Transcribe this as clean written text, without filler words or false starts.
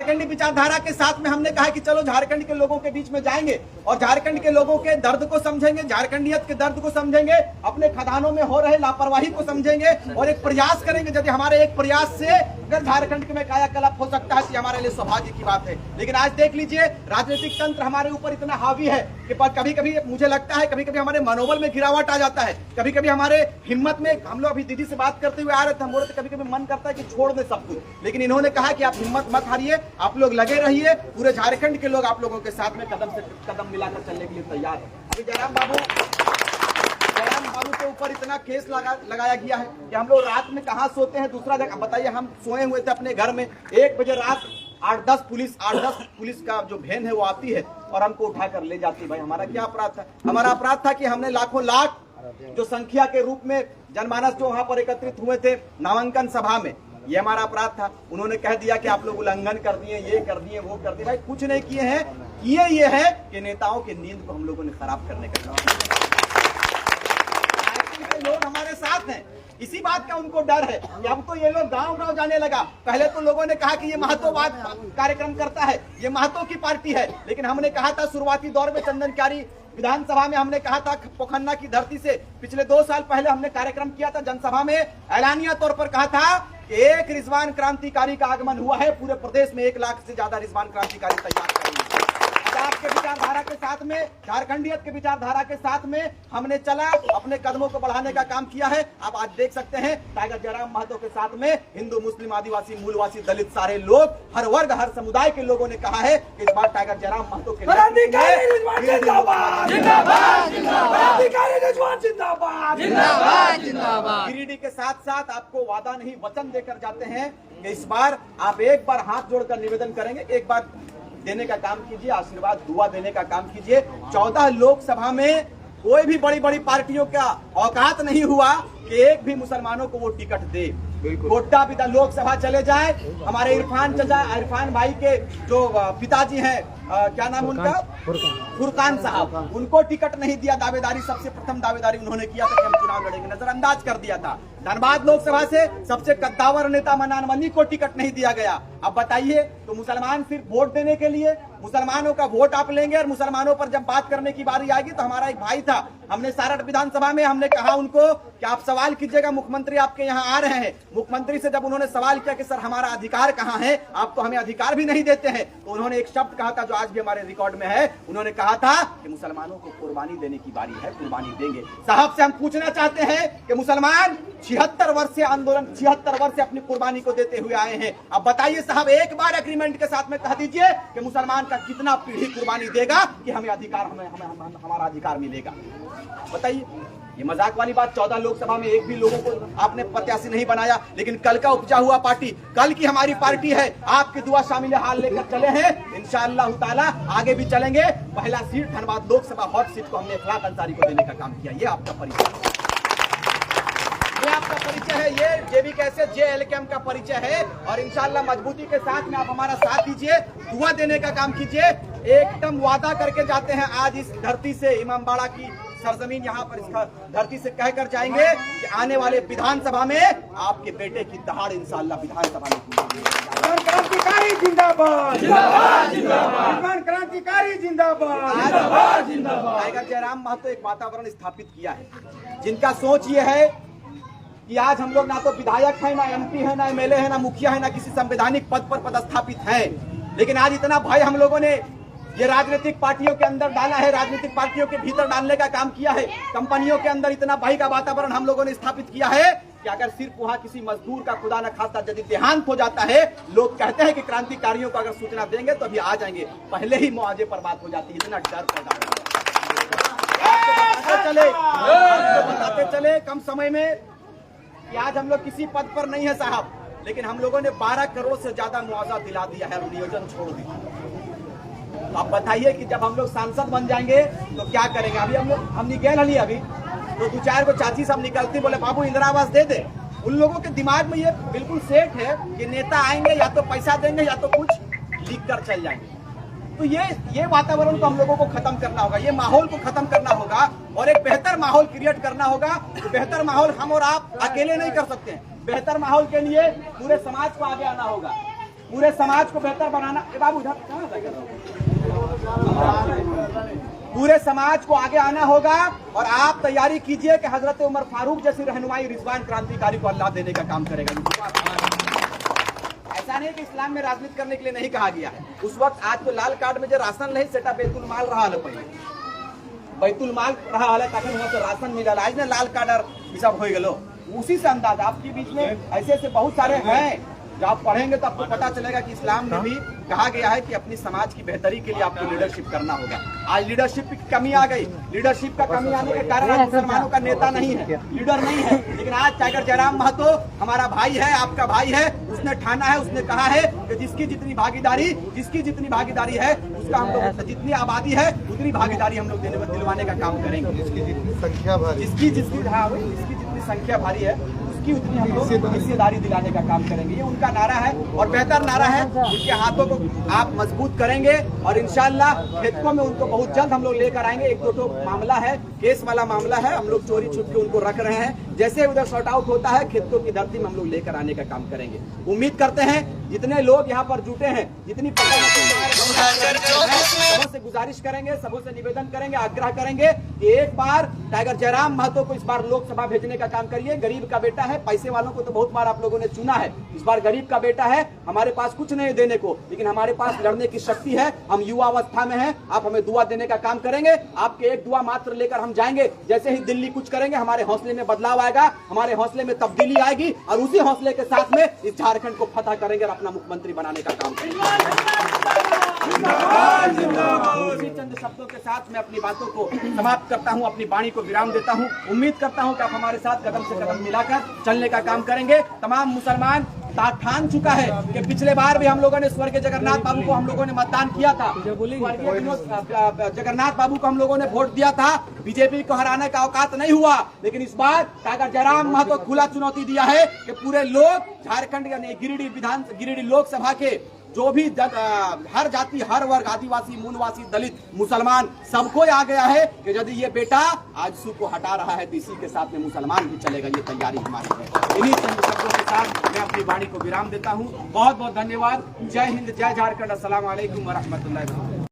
झारखंडी विचारधारा के साथ में हमने कहा कि चलो झारखंड के लोगों के बीच में जाएंगे और झारखंड के लोगों के दर्द को समझेंगे, झारखंडियत के दर्द को समझेंगे, अपने खदानों में हो रहे लापरवाही को समझेंगे और एक प्रयास करेंगे। यदि हमारे एक प्रयास से अगर झारखंड में कायाकल्प हो सकता है तो हमारे लिए सौभाग्य की बात है। लेकिन आज देख लीजिए, राजनीतिक तंत्र हमारे ऊपर इतना हावी है कि कभी कभी मुझे लगता है कभी कभी हमारे मनोबल में गिरावट आ जाता है, कभी कभी हमारे हिम्मत में। हम लोग अभी दीदी से बात करते हुए आ रहे थे, हम बोल रहे थे कभी कभी मन करता है कि छोड़ दे सब कुछ, लेकिन इन्होंने कहा कि आप हिम्मत मत हारिए, आप लोग लगे रहिए, पूरे झारखंड के लोग आप लोगों के साथ में कदम से कदम मिलाकर चलने के लिए तैयार है। अभी जयराम बाबू के ऊपर इतना केस लगाया गया है कि हम लोग रात में कहाँ सोते हैं, दूसरा जगह बताइए। हम सोए हुए थे अपने घर में, 1 बजे रात 8-10 पुलिस का जो वैन है वो आती है और हमको उठाकर ले जाती है। भाई हमारा क्या अपराध था? हमारा अपराध था कि हमने लाखों लाख जो संख्या के रूप में जनमानस जो वहां पर एकत्रित हुए थे नामांकन सभा में, ये हमारा अपराध था। उन्होंने कह दिया कि आप लोग उल्लंघन कर दिए, ये कर दिए, वो कर दिए। भाई कुछ नहीं किए हैं, किए ये है कि नेताओं की नींद को हम लोगों ने खराब करने का काम किया। लोग हमारे साथ हैं, इसी बात का उनको डर है कि अब तो ये लोग गांव-गांव जाने लगा। पहले तो लोगों ने कहा कि ये महतोवाद कार्यक्रम करता है, ये महतो की पार्टी है, लेकिन हमने कहा था शुरुआती दौर में चंदनकारी विधानसभा में, हमने कहा था पोखन्ना की धरती से पिछले 2 साल पहले हमने कार्यक्रम किया था जनसभा में, ऐलानिया तौर पर कहा था कि एक रिजवान क्रांतिकारी का आगमन हुआ है, पूरे प्रदेश में 1 लाख से ज्यादा रिजवान क्रांतिकारी तैयार करेंगे। आपके विचारधारा के साथ में, झारखंडियत के विचारधारा के साथ में हमने चला, अपने कदमों को बढ़ाने का काम किया है। आप आज देख सकते हैं टाइगर जयराम महतो के साथ में हिंदू, मुस्लिम, आदिवासी, मूलवासी, दलित, सारे लोग, हर वर्ग, हर समुदाय के लोगों ने कहा है कि इस बार टाइगर जयराम महतो के गिरिडीह के साथ साथ आपको वादा नहीं वचन देकर जाते हैं कि इस बार आप एक बार हाथ जोड़कर निवेदन करेंगे, एक बार देने का काम कीजिए, आशीर्वाद दुआ देने का काम कीजिए। 14 लोकसभा में कोई भी बड़ी बड़ी पार्टियों का औकात नहीं हुआ कि एक भी मुसलमानों को वो टिकट दे। गोड्डा पिता लोकसभा चले जाए, हमारे इरफान भाई के जो पिताजी हैं, क्या नाम उनका, फुरकान साहब, उनको टिकट नहीं दिया। दावेदारी, सबसे प्रथम दावेदारी उन्होंने किया था कि हम चुनाव लड़ेंगे, नजरअंदाज कर दिया था। धनबाद लोकसभा से सबसे कद्दावर नेता मन्नान मनी को टिकट नहीं दिया गया। अब बताइए, तो मुसलमान सिर्फ वोट देने के लिए, मुसलमानों का वोट आप लेंगे और मुसलमानों पर जब बात करने की बारी आएगी तो हमारा एक भाई था, हमने सारठ विधानसभा में हमने कहा उनको कि आप सवाल कीजिएगा, मुख्यमंत्री आपके यहाँ आ रहे हैं। मुख्यमंत्री से जब उन्होंने सवाल किया कि सर हमारा अधिकार कहाँ है, आप तो हमें अधिकार भी नहीं देते हैं, तो उन्होंने एक शब्द कहा था जो आज भी हमारे रिकॉर्ड में है। उन्होंने कहा था कि मुसलमानों को कुर्बानी देने की बारी है, कुर्बानी देंगे। साहब से हम पूछना चाहते हैं कि मुसलमान 76 वर्ष से आंदोलन, 76 वर्ष से अपनी कुर्बानी को देते हुए आए हैं। अब बताइए साहब, एक बार एग्रीमेंट के साथ में कह दीजिए कि मुसलमान का कितना पीढ़ी कुर्बानी देगा कि हमें अधिकार, हमारा अधिकार मिलेगा। बताइए, ये मजाक वाली बात। 14 लोकसभा में एक भी लोगों को आपने प्रत्याशी नहीं बनाया, लेकिन कल का उपजा हुआ पार्टी, कल की हमारी पार्टी है, आपकी दुआ शामिल हाल लेकर चले हैं। इंशाअल्लाह ताला आगे भी चलेंगे। पहला seat Dhanbad Lok Sabha hot seat को हमने इखलाक अंसारी को देने का काम किया। ये आपका परिचय है, ये आपका परिचय है, ये जेबी कैसे JLKM का परिचय है। और इंशाअल्लाह मजबूती के साथ में आप हमारा साथ दीजिए, दुआ देने का काम कीजिए। एकदम वादा करके जाते हैं, आज इस धरती से, इमामबाड़ा की सरजमीन, यहाँ पर इस धरती से कहकर जाएंगे कि आने वाले विधानसभा में आपके बेटे की दहाड़ इंशाअल्लाह विधानसभा में क्रांतिकारी जिंदाबाद, जिंदाबाद, जिंदाबाद, क्रांतिकारी जिंदाबाद, जिंदाबाद, जिंदाबाद। टाइगर जयराम महतो एक वातावरण स्थापित किया है, जिनका सोच ये है कि आज हम लोग ना तो विधायक है, ना MP है, ना MLA है, ना मुखिया है, ना किसी संवैधानिक पद पर पदस्थापित है, लेकिन आज इतना भय हम लोगों ने ये राजनीतिक पार्टियों के अंदर डाला है, राजनीतिक पार्टियों के भीतर डालने का काम किया है। कंपनियों के अंदर इतना भय का वातावरण हम लोगों ने स्थापित किया है कि अगर सिर्फ वहां किसी मजदूर का खुदा न खास्ता यदि देहांत हो जाता है, लोग कहते हैं कि क्रांतिकारियों को अगर सूचना देंगे तो अभी आ जाएंगे, पहले ही मुआवजे पर बात हो जाती है। इतना डर पैदा बताते चले कम समय में कि आज हम लोग किसी पद पर नहीं है साहब, लेकिन हम लोगों ने 12 करोड़ से ज्यादा मुआवजा दिला दिया है और नियोजन छोड़ दिया। तो आप बताइए कि जब हम लोग सांसद बन जाएंगे तो क्या करेंगे। अभी हम निकल हली, अभी तो 2-4 को चाची सब निकलती, बोले बाबू इंदिरा आवास दे दे। उन लोगों के दिमाग में ये बिल्कुल सेट है कि नेता आएंगे या तो पैसा देंगे या तो कुछ लिख कर चल जाएंगे। तो ये वातावरण को हम लोगों को खत्म करना होगा, ये माहौल को खत्म करना होगा और एक बेहतर माहौल क्रिएट करना होगा। तो बेहतर माहौल हम और आप अकेले नहीं कर सकते हैं, बेहतर माहौल के लिए पूरे समाज को आगे आना होगा। पूरे समाज को बेहतर बनाना। बाबू इधर कहाँ लगे? पूरे समाज को आगे आना होगा और आप तैयारी कीजिए कि हजरत उमर फारूक जैसी रहनुमाई रिजवान क्रांतिकारी को अल्लाह देने का काम करेगा। ऐसा नहीं कि इस्लाम में राजनीति करने के लिए नहीं कहा गया है। उस वक्त आज तो लाल कार्ड में जो राशन नहीं सेटा बैतुल माल रहा है, पहले बैतुल माल रहा है ताकि वहाँ से राशन मिला। आज ने लाल कार्ड और सब हो गलो। उसी से अंदाज आपके बीच में ऐसे ऐसे बहुत सारे हैं जो आप पढ़ेंगे तो आपको पता चलेगा कि इस्लाम में भी कहा गया है कि अपनी समाज की बेहतरी के लिए आपको लीडरशिप करना होगा। आज लीडरशिप की कमी आ गई। लीडरशिप का कमी आने के कारण आज मुसलमानों का नेता नहीं है, लीडर नहीं है। लेकिन आज टाइगर जयराम महतो हमारा भाई है, आपका भाई है। उसने ठाना है, उसने कहा है कि जिसकी जितनी भागीदारी है उसका हम लोग, जितनी आबादी है उतनी भागीदारी हम लोग दिलवाने का काम करेंगे। जिसकी जितनी संख्या भारी है उसकी उतनी हम लोग हिस्सेदारी दिलाने का काम करेंगे। ये उनका नारा है और बेहतर नारा है। उनके हाथों को आप मजबूत करेंगे और इंशाअल्लाह खेतों में उनको बहुत जल्द हम लोग लेकर आएंगे। एक दो मामला है, केस वाला मामला है, हम लोग चोरी छुप के उनको रख रहे हैं। जैसे उधर सॉर्ट आउट होता है खेतों की धरती में हम लोग लेकर आने का काम करेंगे। उम्मीद करते हैं जितने लोग यहाँ पर जुटे हैं, जितनी सबों से गुजारिश करेंगे, सबों से निवेदन करेंगे, आग्रह करेंगे कि एक बार टाइगर जयराम महतो को इस बार लोकसभा भेजने का काम करिए। गरीब का बेटा है, पैसे वालों को तो बहुत बार आप लोगों ने चुना है, इस बार गरीब का बेटा है। हमारे पास कुछ नहीं देने को, लेकिन हमारे पास लड़ने की शक्ति है। हम युवा अवस्था में हैं, आप हमें दुआ देने का काम करेंगे। आपके एक दुआ मात्र लेकर हम जाएंगे। जैसे ही दिल्ली कुछ करेंगे हमारे हौसले में बदलाव आएगा, हमारे हौसले में तब्दीली आएगी और उसी हौसले के साथ में इस झारखंड को फतह करेंगे और अपना मुख्यमंत्री बनाने का काम करेंगे। चंद शब्दों के साथ मैं अपनी बातों को समाप्त करता हूं, अपनी वाणी को विराम देता हूं। उम्मीद करता हूं कि आप हमारे साथ कदम से कदम मिलाकर चलने का काम करेंगे। तमाम मुसलमान ठान चुका है कि पिछले बार भी हम लोगों ने स्वर्गीय जगन्नाथ बाबू को हम लोगों ने मतदान किया था। जगन्नाथ बाबू को हम लोगों ने वोट दिया था। बीजेपी को हराने का औकात नहीं हुआ, लेकिन इस बार टाइगर जयराम महतो खुला चुनौती दिया है कि पूरे लोग झारखंड यानी गिरिडीह लोकसभा के जो भी हर जाति, हर वर्ग, आदिवासी, मूलवासी, दलित, मुसलमान, सबको आ गया है कि यदि ये बेटा आजसू को हटा रहा है तो इसी के साथ में मुसलमान भी चलेगा। ये तैयारी हमारी है। इन्हीं चंद शब्दों के साथ मैं अपनी वाणी को विराम देता हूँ। बहुत बहुत धन्यवाद। जय हिंद, जय झारखंड। अस्सलाम वालेकुम व रहमतुल्लाहि व बरकातहू।